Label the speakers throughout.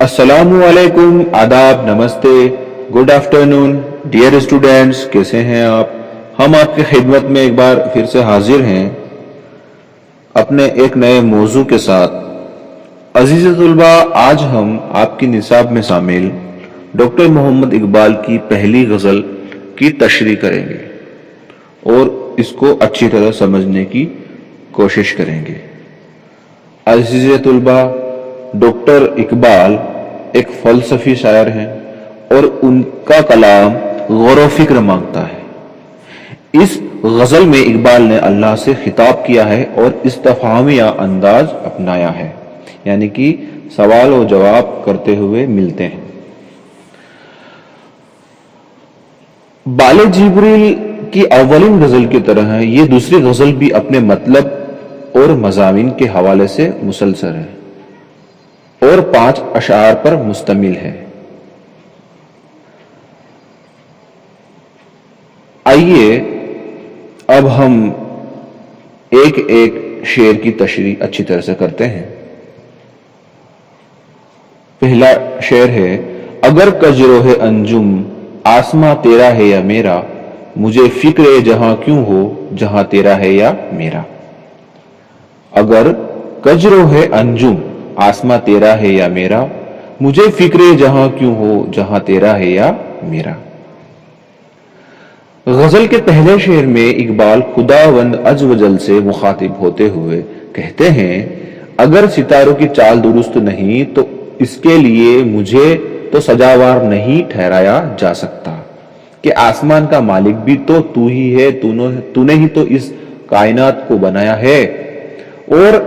Speaker 1: السلام علیکم، آداب، نمستے، گڈ آفٹرنون ڈیئر اسٹوڈینٹس، کیسے ہیں آپ؟ ہم آپ کی خدمت میں ایک بار پھر سے حاضر ہیں اپنے ایک نئے موضوع کے ساتھ۔ عزیز طلباء، آج ہم آپ کی نصاب میں شامل ڈاکٹر محمد اقبال کی پہلی غزل کی تشریح کریں گے اور اس کو اچھی طرح سمجھنے کی کوشش کریں گے۔ عزیز طلباء، ڈاکٹر اقبال ایک فلسفی شاعر ہیں اور ان کا کلام غور و فکر مانگتا ہے۔ اس غزل میں اقبال نے اللہ سے خطاب کیا ہے اور استفہامیہ انداز اپنایا ہے، یعنی کہ سوال و جواب کرتے ہوئے ملتے ہیں۔ بال جبریل کی اولین غزل کی طرح یہ دوسری غزل بھی اپنے مطلب اور مضامین کے حوالے سے مسلسل ہے اور 5 اشعار پر مشتمل ہے۔ آئیے اب ہم ایک ایک شعر کی تشریح اچھی طرح سے کرتے ہیں۔ پہلا شعر ہے: اگر کجروہ انجم آسماں تیرا ہے یا میرا، مجھے فکر جہاں کیوں ہو جہاں تیرا ہے یا میرا۔ اگر کجروہ انجم آسماں تیرا ہے یا میرا، مجھے فکر جہاں کیوں ہو جہاں تیرا ہے یا میرا۔ غزل کے پہلے شعر میں اقبال خداوند عز و جل سے مخاطب ہوتے ہوئے کہتے ہیں: اگر ستاروں کی چال درست نہیں تو اس کے لیے مجھے تو سزاوار نہیں ٹھہرایا جا سکتا کہ آسمان کا مالک بھی تو تو ہی ہے، تو نے ہی تو اس کائنات کو بنایا ہے، اور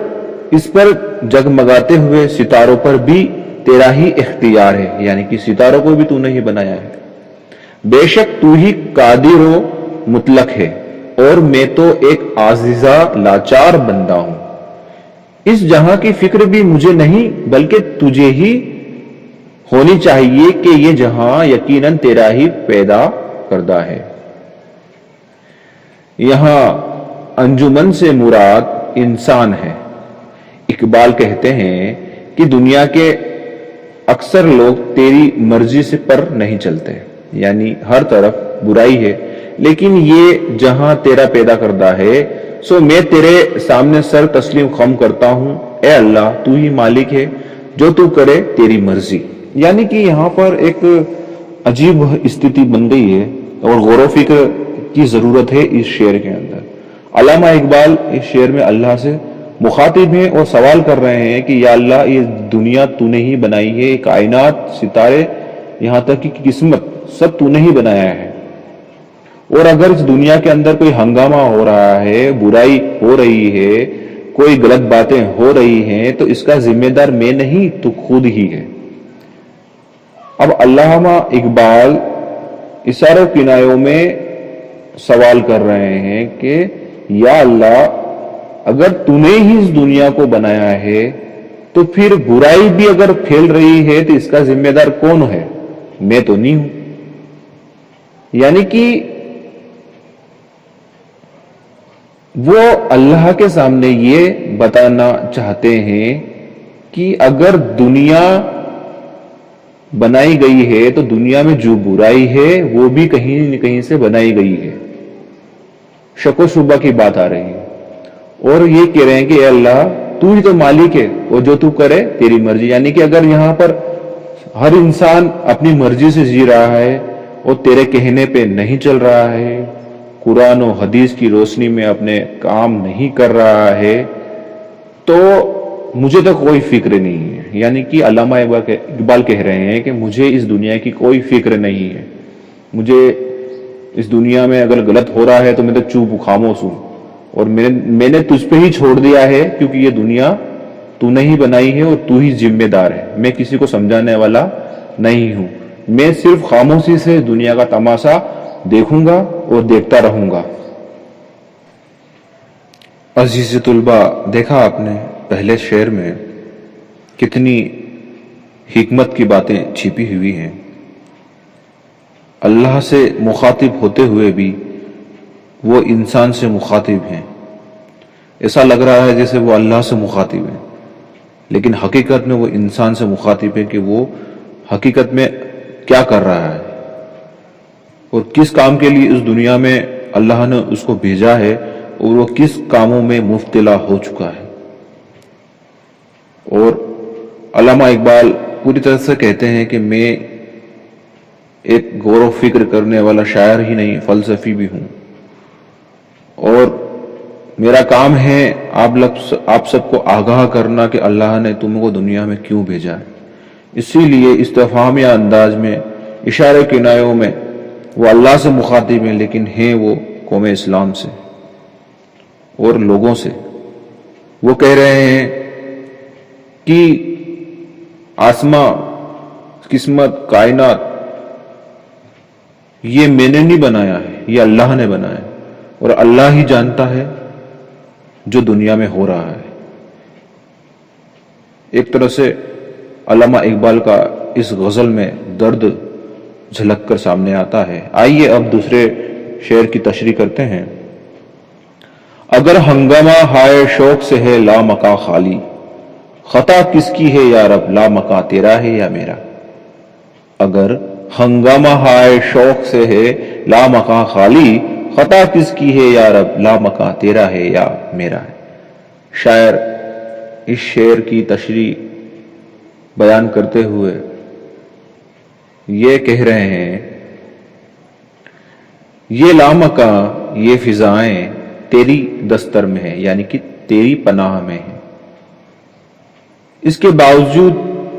Speaker 1: اس پر جگمگاتے ہوئے ستاروں پر بھی تیرا ہی اختیار ہے، یعنی کہ ستاروں کو بھی تو نے ہی بنایا ہے۔ بے شک تو ہی قادر و مطلق ہے اور میں تو ایک عاجزہ لاچار بندہ ہوں۔ اس جہاں کی فکر بھی مجھے نہیں بلکہ تجھے ہی ہونی چاہیے کہ یہ جہاں یقیناً تیرا ہی پیدا کردہ ہے۔ یہاں انجمن سے مراد انسان ہے۔ اقبال کہتے ہیں کہ دنیا کے اکثر لوگ تیری مرضی سے پر نہیں چلتے، یعنی ہر طرف برائی ہے، لیکن یہ جہاں تیرا پیدا کردہ ہے، سو میں تیرے سامنے سر تسلیم خم کرتا ہوں، اے اللہ تو ہی مالک ہے، جو تو کرے تیری مرضی۔ یعنی کہ یہاں پر ایک عجیب استھتی بن گئی ہے اور غور و فکر کی ضرورت ہے اس شعر کے اندر۔ علامہ اقبال اس شعر میں اللہ سے مخاطب ہیں اور سوال کر رہے ہیں کہ یا اللہ، یہ دنیا تو نے ہی بنائی ہے، کائنات، ستارے، یہاں تک کہ قسمت، سب تو نے ہی بنایا ہے، اور اگر اس دنیا کے اندر کوئی ہنگامہ ہو رہا ہے، برائی ہو رہی ہے، کوئی غلط باتیں ہو رہی ہیں، تو اس کا ذمہ دار میں نہیں تو خود ہی ہے۔ اب علامہ اقبال اشاروں کنایوں میں سوال کر رہے ہیں کہ یا اللہ، اگر تو نے ہی اس دنیا کو بنایا ہے تو پھر برائی بھی اگر پھیل رہی ہے تو اس کا ذمہ دار کون ہے؟ میں تو نہیں ہوں۔ یعنی کہ وہ اللہ کے سامنے یہ بتانا چاہتے ہیں کہ اگر دنیا بنائی گئی ہے تو دنیا میں جو برائی ہے وہ بھی کہیں نہ کہیں سے بنائی گئی ہے۔ شک و شبہ کی بات آ رہی ہے اور یہ کہہ رہے ہیں کہ اے اللہ تو ہی تو مالک ہے اور جو تو کرے تیری مرضی۔ یعنی کہ اگر یہاں پر ہر انسان اپنی مرضی سے جی رہا ہے اور تیرے کہنے پہ نہیں چل رہا ہے، قرآن و حدیث کی روشنی میں اپنے کام نہیں کر رہا ہے، تو مجھے تو کوئی فکر نہیں ہے۔ یعنی کہ علامہ اقبال کہہ رہے ہیں کہ مجھے اس دنیا کی کوئی فکر نہیں ہے، مجھے اس دنیا میں اگر غلط ہو رہا ہے تو میں تو چوپ خاموش ہوں، اور میں نے تجھ پہ ہی چھوڑ دیا ہے، کیونکہ یہ دنیا تو نے ہی بنائی ہے اور تو ہی ذمہ دار ہے، میں کسی کو سمجھانے والا نہیں ہوں، میں صرف خاموشی سے دنیا کا تماشا دیکھوں گا اور دیکھتا رہوں گا۔ عزیز طلباء، دیکھا آپ نے پہلے شعر میں کتنی حکمت کی باتیں چھپی ہوئی ہیں۔ اللہ سے مخاطب ہوتے ہوئے بھی وہ انسان سے مخاطب ہیں، ایسا لگ رہا ہے جیسے وہ اللہ سے مخاطب ہیں۔ لیکن حقیقت میں وہ انسان سے مخاطب ہے کہ وہ حقیقت میں کیا کر رہا ہے اور کس کام کے لیے اس دنیا میں اللہ نے اس کو بھیجا ہے اور وہ کس کاموں میں مبتلا ہو چکا ہے۔ اور علامہ اقبال پوری طرح سے کہتے ہیں کہ میں ایک غور و فکر کرنے والا شاعر ہی نہیں، فلسفی بھی ہوں، اور میرا کام ہے آپ سب کو آگاہ کرنا کہ اللہ نے تم کو دنیا میں کیوں بھیجا ہے۔ اسی لیے استفہامیہ انداز میں، اشارے کنایوں میں وہ اللہ سے مخاطب ہیں، لیکن ہیں وہ قوم اسلام سے اور لوگوں سے۔ وہ کہہ رہے ہیں کہ آسماں، قسمت، کائنات یہ میں نے نہیں بنایا ہے، یہ اللہ نے بنایا ہے، اور اللہ ہی جانتا ہے جو دنیا میں ہو رہا ہے۔ ایک طرح سے علامہ اقبال کا اس غزل میں درد جھلک کر سامنے آتا ہے۔ آئیے اب دوسرے شعر کی تشریح کرتے ہیں۔ اگر ہنگامہ ہائے شوق سے ہے لامکاں خالی، خطا کس کی ہے یا رب، لامکاں تیرا ہے یا میرا۔ اگر ہنگامہ ہائے شوق سے ہے لامکاں خالی، خطا کس کی ہے یا رب، لامکاں تیرا ہے یا میرا ہے۔ شاعر اس شعر کی تشریح بیان کرتے ہوئے یہ کہہ رہے ہیں، یہ لامکاں، یہ فضائیں تیری دستر میں ہے، یعنی کہ تیری پناہ میں ہے۔ اس کے باوجود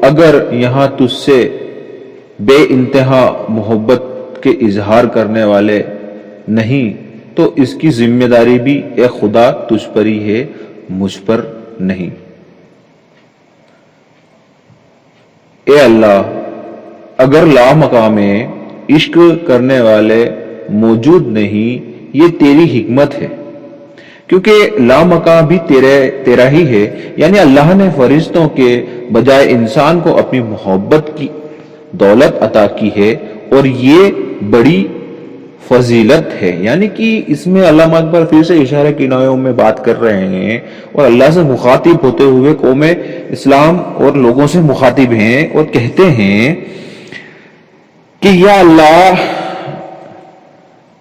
Speaker 1: اگر یہاں تجھ سے بے انتہا محبت کے اظہار کرنے والے نہیں تو اس کی ذمہ داری بھی اے خدا تجھ پر ہی ہے، مجھ پر نہیں۔ اے اللہ، اگر لامکاں میں عشق کرنے والے موجود نہیں، یہ تیری حکمت ہے، کیونکہ لامکاں بھی تیرا ہی ہے، یعنی اللہ نے فرشتوں کے بجائے انسان کو اپنی محبت کی دولت عطا کی ہے، اور یہ بڑی فضیلت ہے۔ یعنی کہ اس میں علامہ اکبر پھر سے اشارہ کنایوں میں بات کر رہے ہیں اور اللہ سے مخاطب ہوتے ہوئے قوم اسلام اور لوگوں سے مخاطب ہیں اور کہتے ہیں کہ یا اللہ،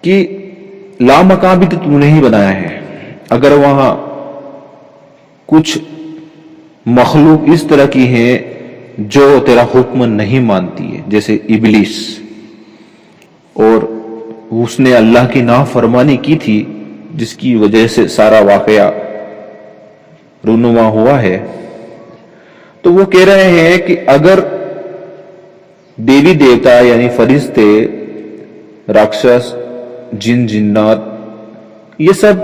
Speaker 1: کہ لامکاں بھی تو نے ہی بنایا ہے، اگر وہاں کچھ مخلوق اس طرح کی ہیں جو تیرا حکم نہیں مانتی ہے، جیسے ابلیس، اور اس نے اللہ کی نافرمانی کی تھی جس کی وجہ سے سارا واقعہ رونما ہوا ہے، تو وہ کہہ رہے ہیں کہ اگر دیوی دیوتا یعنی فرشتے، راکشس، جن جنات، یہ سب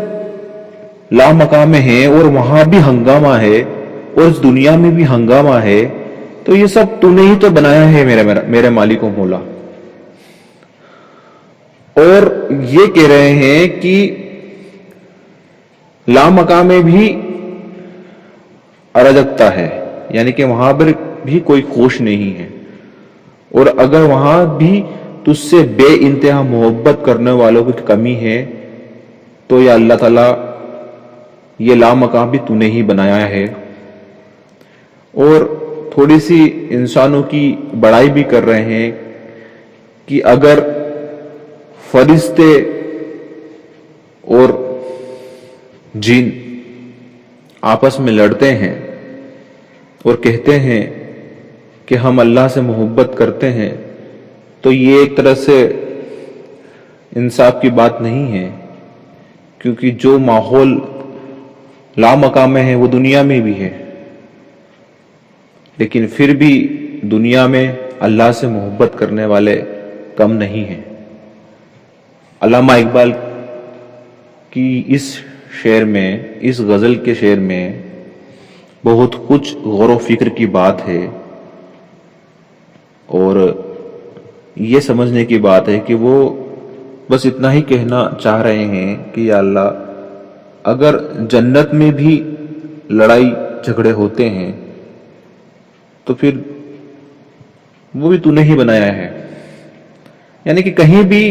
Speaker 1: لامکاں میں ہیں اور وہاں بھی ہنگامہ ہے اور اس دنیا میں بھی ہنگامہ ہے، تو یہ سب تو نے ہی تو بنایا ہے میرے مالک و مولا۔ اور یہ کہہ رہے ہیں کہ لامکاں میں بھی اراجکتا ہے، یعنی کہ وہاں پر بھی کوئی خوش نہیں ہے، اور اگر وہاں بھی تجھ سے بے انتہا محبت کرنے والوں کی کمی ہے تو یا اللہ تعالیٰ یہ لامکاں بھی تو نے ہی بنایا ہے۔ اور تھوڑی سی انسانوں کی بڑائی بھی کر رہے ہیں کہ اگر فرشتے اور جن آپس میں لڑتے ہیں اور کہتے ہیں کہ ہم اللہ سے محبت کرتے ہیں، تو یہ ایک طرح سے انصاف کی بات نہیں ہے، کیونکہ جو ماحول لامکاں میں ہے وہ دنیا میں بھی ہے، لیکن پھر بھی دنیا میں اللہ سے محبت کرنے والے کم نہیں ہیں۔ علامہ اقبال کی اس شعر میں، اس غزل کے شعر میں بہت کچھ غور و فکر کی بات ہے، اور یہ سمجھنے کی بات ہے کہ وہ بس اتنا ہی کہنا چاہ رہے ہیں کہ یا اللہ، اگر جنت میں بھی لڑائی جھگڑے ہوتے ہیں تو پھر وہ بھی تو نے ہی بنایا ہے، یعنی کہ کہیں بھی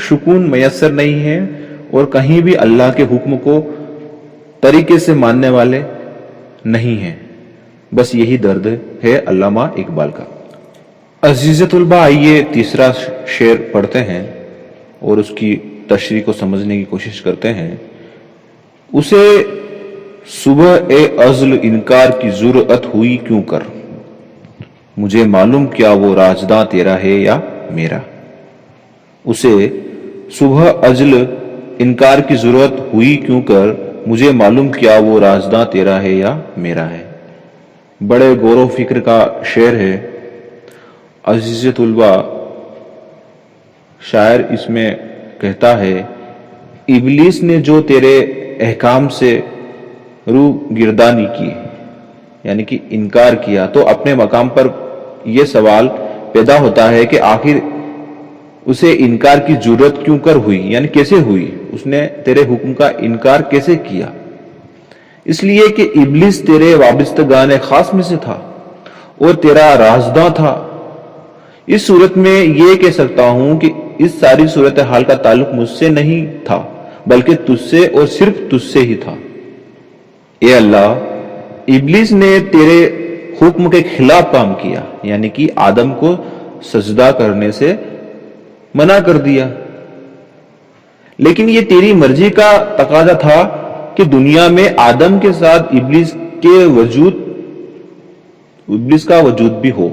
Speaker 1: سکون میسر نہیں ہے اور کہیں بھی اللہ کے حکم کو طریقے سے ماننے والے نہیں ہیں۔ بس یہی درد ہے علامہ اقبال کا۔ عزیز طلبہ، آئیے تیسرا شعر پڑھتے ہیں اور اس کی تشریح کو سمجھنے کی کوشش کرتے ہیں۔ اسے صبح ازل انکار کی جرأت ہوئی کیوں کر، مجھے معلوم کیا وہ رازداں تیرا ہے یا میرا۔ اسے صبح ازل انکار کی ضرورت ہوئی کیوں کر، مجھے معلوم کیا وہ رازداں تیرا ہے یا میرا ہے۔ بڑے غور و فکر کا شعر ہے۔ عزیز طلبہ، شاعر اس میں کہتا ہے، ابلیس نے جو تیرے احکام سے رو گردانی کی، یعنی کہ انکار کیا، تو اپنے مقام پر یہ سوال پیدا ہوتا ہے کہ آخر اسے انکار کی ضرورت کیوں کر ہوئی، یعنی کیسے ہوئی، اس نے تیرے حکم کا انکار کیسے کیا؟ اس لیے کہ ابلیس تیرے وابستگان خاص میں سے تھا اور تیرا رازداں تھا۔ اس صورت میں یہ کہہ سکتا ہوں کہ اس ساری صورتحال کا تعلق مجھ سے نہیں تھا، بلکہ تجھ سے اور صرف تجھ سے ہی تھا۔ اے اللہ، ابلیس نے تیرے حکم کے خلاف کام کیا، یعنی کہ آدم کو سجدہ کرنے سے منع کر دیا، لیکن یہ تیری مرضی کا تقاضا تھا کہ دنیا میں آدم کے ساتھ ابلیس کا وجود بھی ہو۔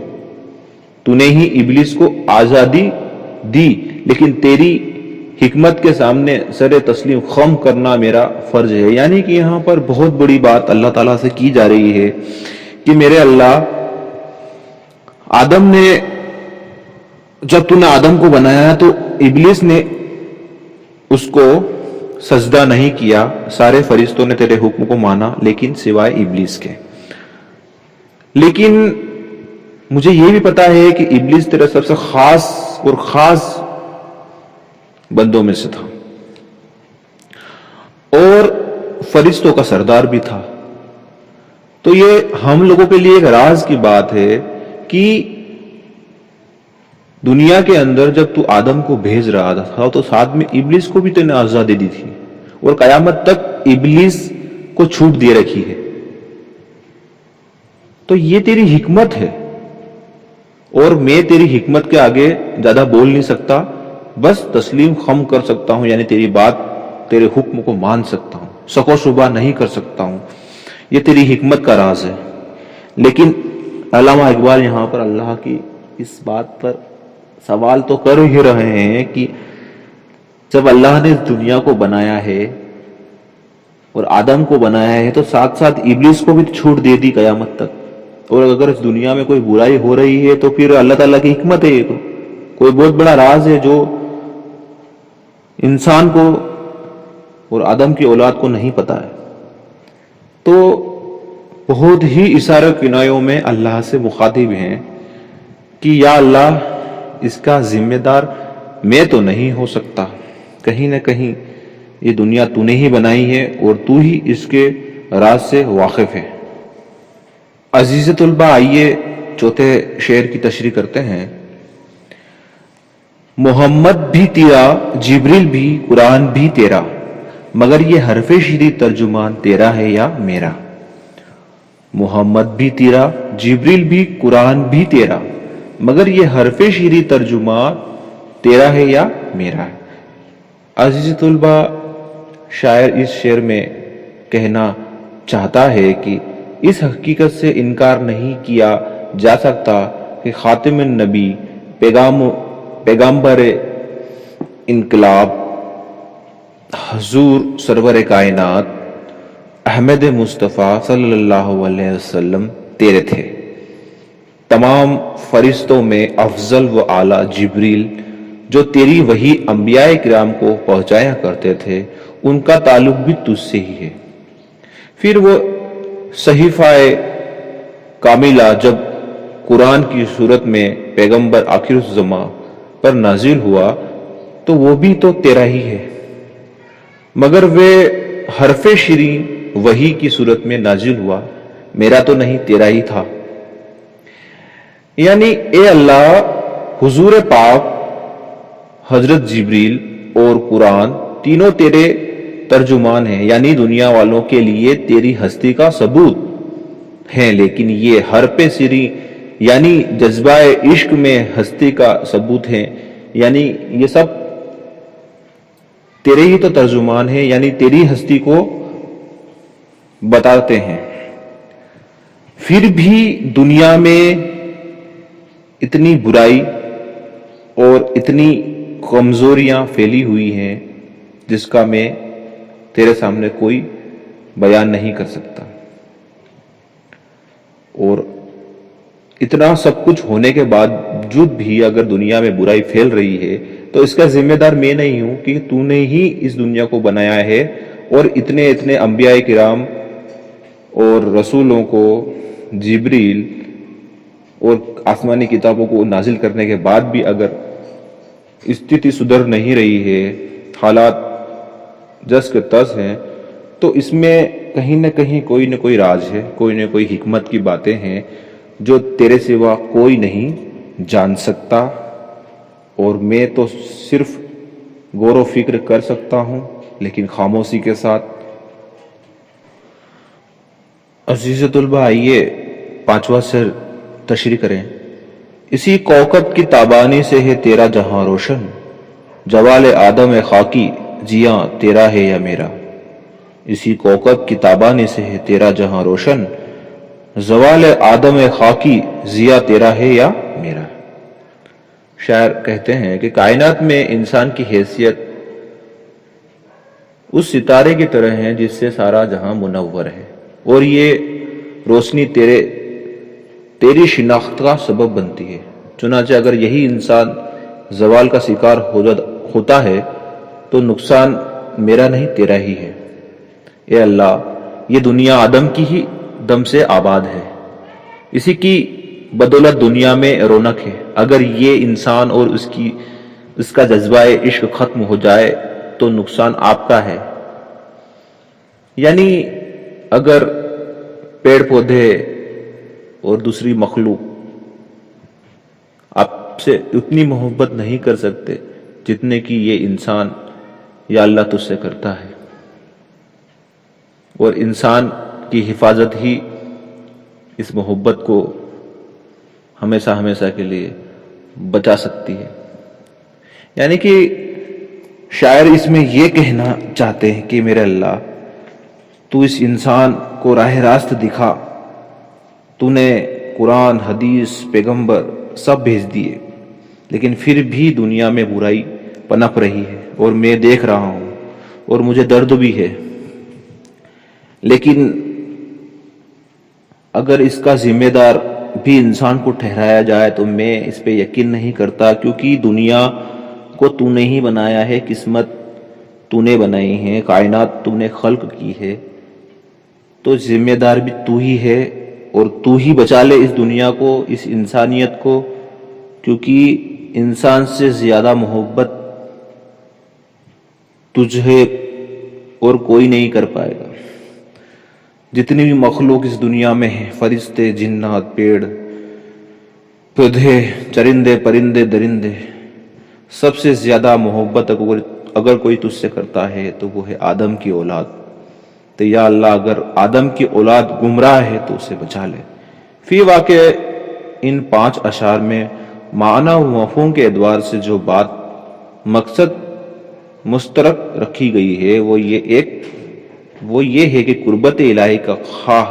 Speaker 1: تو نے ہی ابلیس کو آزادی دی، لیکن تیری حکمت کے سامنے سر تسلیم خم کرنا میرا فرض ہے۔ یعنی کہ یہاں پر بہت بڑی بات اللہ تعالیٰ سے کی جا رہی ہے کہ میرے اللہ، جب تو نے آدم کو بنایا تو ابلیس نے اس کو سجدہ نہیں کیا، سارے فرشتوں نے تیرے حکم کو مانا لیکن سوائے ابلیس کے۔ لیکن مجھے یہ بھی پتا ہے کہ ابلیس تیرا سب سے خاص بندوں میں سے تھا اور فرشتوں کا سردار بھی تھا۔ تو یہ ہم لوگوں کے لیے ایک راز کی بات ہے کہ دنیا کے اندر جب تو آدم کو بھیج رہا تھا تو ساتھ میں ابلیس کو بھی تو نے آزادی دی تھی، اور قیامت تک ابلیس کو چھوٹ دے رکھی ہے۔ تو یہ تیری حکمت ہے اور میں تیری حکمت کے آگے زیادہ بول نہیں سکتا، بس تسلیم خم کر سکتا ہوں، یعنی تیری بات، تیرے حکم کو مان سکتا ہوں، شک و شبہ نہیں کر سکتا ہوں۔ یہ تیری حکمت کا راز ہے۔ لیکن علامہ اقبال یہاں پر اللہ کی اس بات پر سوال تو کر ہی رہے ہیں کہ جب اللہ نے اس دنیا کو بنایا ہے اور آدم کو بنایا ہے تو ساتھ ساتھ ابلیس کو بھی چھوٹ دے دی قیامت تک، اور اگر اس دنیا میں کوئی برائی ہو رہی ہے تو پھر اللہ تعالیٰ کی حکمت ہے، یہ تو کوئی بہت بڑا راز ہے جو انسان کو اور آدم کی اولاد کو نہیں پتا ہے۔ تو بہت ہی اشارہ کنایوں میں اللہ سے مخاطب ہیں کہ یا اللہ، اس کا ذمہ دار میں تو نہیں ہو سکتا، کہیں نہ کہیں یہ دنیا تو نے ہی بنائی ہے اور تو ہی اس کے راز سے واقف ہے۔ عزیز طلبہ، آئیے چوتھے شعر کی تشریح کرتے ہیں۔ محمد بھی تیرا، جبریل بھی، قرآن بھی تیرا، مگر یہ حرف شیریں ترجمان تیرا ہے یا میرا۔ محمد بھی تیرا، جبریل بھی، قرآن بھی تیرا، مگر یہ حرف شیریں ترجمان تیرا ہے یا میرا ہے۔ عزیز طلبہ، شاعر اس شعر میں کہنا چاہتا ہے کہ اس حقیقت سے انکار نہیں کیا جا سکتا کہ خاتم النبی، پیغمبر انقلاب، حضور سرور کائنات احمد مصطفیٰ صلی اللہ علیہ وسلم تیرے تھے۔ تمام فرشتوں میں افضل و اعلیٰ جبریل، جو تیری وحی انبیاء کرام کو پہنچایا کرتے تھے، ان کا تعلق بھی تجھ سے ہی ہے۔ پھر وہ صحیفہ کاملہ جب قرآن کی صورت میں پیغمبر آخر الزماں پر نازل ہوا تو وہ بھی تو تیرا ہی ہے، مگر وہ حرف شیریں وحی کی صورت میں نازل ہوا، میرا تو نہیں، تیرا ہی تھا۔ یعنی اے اللہ، حضور پاک، حضرت جبریل اور قرآن تینوں تیرے ترجمان ہیں، یعنی دنیا والوں کے لیے تیری ہستی کا ثبوت ہیں، لیکن یہ حرف سری یعنی جذبہ عشق میں ہستی کا ثبوت ہے، یعنی یہ سب تیرے ہی تو ترجمان ہیں، یعنی تیری ہستی کو بتاتے ہیں۔ پھر بھی دنیا میں اتنی برائی اور اتنی کمزوریاں پھیلی ہوئی ہیں جس کا میں تیرے سامنے کوئی بیان نہیں کر سکتا، اور اتنا سب کچھ ہونے کے باوجود بھی اگر دنیا میں برائی پھیل رہی ہے تو اس کا ذمہ دار میں نہیں ہوں، کہ تو نے ہی اس دنیا کو بنایا ہے، اور اتنے اتنے انبیاء کرام اور رسولوں کو، جبریل اور آسمانی کتابوں کو نازل کرنے کے بعد بھی اگر استھتی سدھر نہیں رہی ہے، حالات جس کے تس ہیں، تو اس میں کہیں نہ کہیں کوئی نہ کوئی راز ہے، کوئی نہ کوئی حکمت کی باتیں ہیں جو تیرے سوا کوئی نہیں جان سکتا، اور میں تو صرف غور و فکر کر سکتا ہوں لیکن خاموشی کے ساتھ۔ عزیز طلبہ، آئیے 5واں سر تشریح کریں۔ اسی کوکب کی تابانی سے ہے تیرا جہاں روشن، جوال آدم خاکی جیاں تیرا ہے یا میرا۔ اسی کوکب کی تابانی سے ہے تیرا جہاں روشن، زوال آدم خاکی ضیا تیرا ہے یا میرا۔ شاعر کہتے ہیں کہ کائنات میں انسان کی حیثیت اس ستارے کی طرح ہے جس سے سارا جہاں منور ہے، اور یہ روشنی تیری شناخت کا سبب بنتی ہے۔ چنانچہ اگر یہی انسان زوال کا شکار ہوتا ہے تو نقصان میرا نہیں تیرا ہی ہے۔ اے اللہ، یہ دنیا آدم کی ہی دم سے آباد ہے، اسی کی بدولت دنیا میں رونق ہے۔ اگر یہ انسان اور اس کا جذبہ عشق ختم ہو جائے تو نقصان آپ کا ہے۔ یعنی اگر پیڑ پودے اور دوسری مخلوق آپ سے اتنی محبت نہیں کر سکتے جتنے کہ یہ انسان یا اللہ تجھ سے کرتا ہے، اور انسان کی حفاظت ہی اس محبت کو ہمیشہ ہمیشہ کے لیے بچا سکتی ہے۔ یعنی کہ شاعر اس میں یہ کہنا چاہتے ہیں کہ میرے اللہ، تو اس انسان کو راہ راست دکھا، تو نے قرآن، حدیث، پیغمبر سب بھیج دیے، لیکن پھر بھی دنیا میں برائی پنپ رہی ہے، اور میں دیکھ رہا ہوں اور مجھے درد بھی ہے۔ لیکن اگر اس کا ذمہ دار بھی انسان کو ٹھہرایا جائے تو میں اس پہ یقین نہیں کرتا، کیونکہ دنیا کو تو نے ہی بنایا ہے، قسمت تو نے بنائی ہے، کائنات تو نے خلق کی ہے، تو ذمہ دار بھی تو ہی ہے، اور تو ہی بچا لے اس دنیا کو، اس انسانیت کو، کیونکہ انسان سے زیادہ محبت تجھے اور کوئی نہیں کر پائے گا۔ جتنی بھی مخلوق اس دنیا میں ہیں، فرشتے، جنات، پیڑ پودے، چرندے، پرندے، درندے، سب سے زیادہ محبت اگر کوئی تجھ سے کرتا ہے تو وہ ہے آدم کی اولاد۔ تو یا اللہ، اگر آدم کی اولاد گمراہ ہے تو اسے بچا لے۔ فی واقع ان 5 اشعار میں معنی و مفہوم کے اعتبار سے جو بات مقصد مشترک رکھی گئی ہے وہ یہ ہے کہ قربت الہی کا خواہ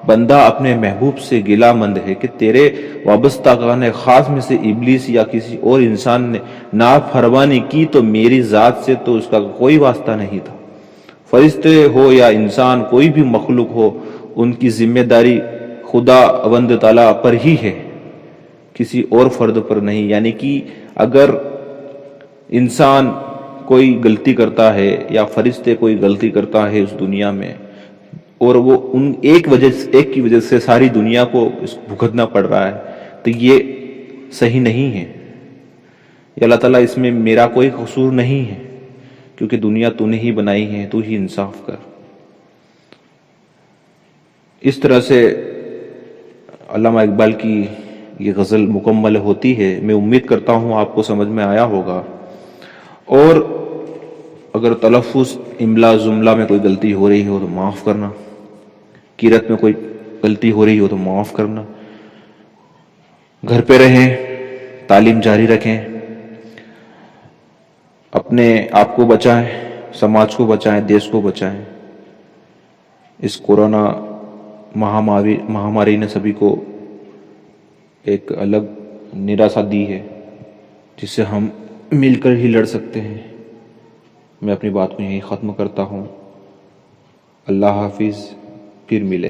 Speaker 1: بندہ اپنے محبوب سے گلہ مند ہے کہ تیرے وابستگان خاص میں سے ابلیس یا کسی اور انسان نے نافرمانی کی تو میری ذات سے تو اس کا کوئی واسطہ نہیں تھا۔ فرشتے ہو یا انسان، کوئی بھی مخلوق ہو، ان کی ذمہ داری خدا وند تعالیٰ پر ہی ہے، کسی اور فرد پر نہیں۔ یعنی کہ اگر انسان کوئی غلطی کرتا ہے یا فرشتے کوئی غلطی کرتا ہے اس دنیا میں، اور وہ ایک کی وجہ سے ساری دنیا کو اس کو بھگتنا پڑ رہا ہے، تو یہ صحیح نہیں ہے۔ یا اللہ تعالیٰ، اس میں میرا کوئی قصور نہیں ہے، کیونکہ دنیا تو نے ہی بنائی ہے، تو ہی انصاف کر۔ اس طرح سے علامہ اقبال کی یہ غزل مکمل ہوتی ہے۔ میں امید کرتا ہوں آپ کو سمجھ میں آیا ہوگا، اور اگر تلفظ، املا، جملہ میں کوئی غلطی ہو رہی ہو تو معاف کرنا، قرأت میں کوئی غلطی ہو رہی ہو تو معاف کرنا. گھر پہ رہیں, تعلیم جاری رکھیں, اپنے آپ کو بچائیں, سماج کو بچائیں, دیش کو بچائیں. اس کورونا مہاماری نے سبھی کو ایک الگ نراسا دی ہے جس سے ہم مل کر ہی لڑ سکتے ہیں. میں اپنی بات کو یہیں ختم کرتا ہوں. اللہ حافظ, پھر ملے.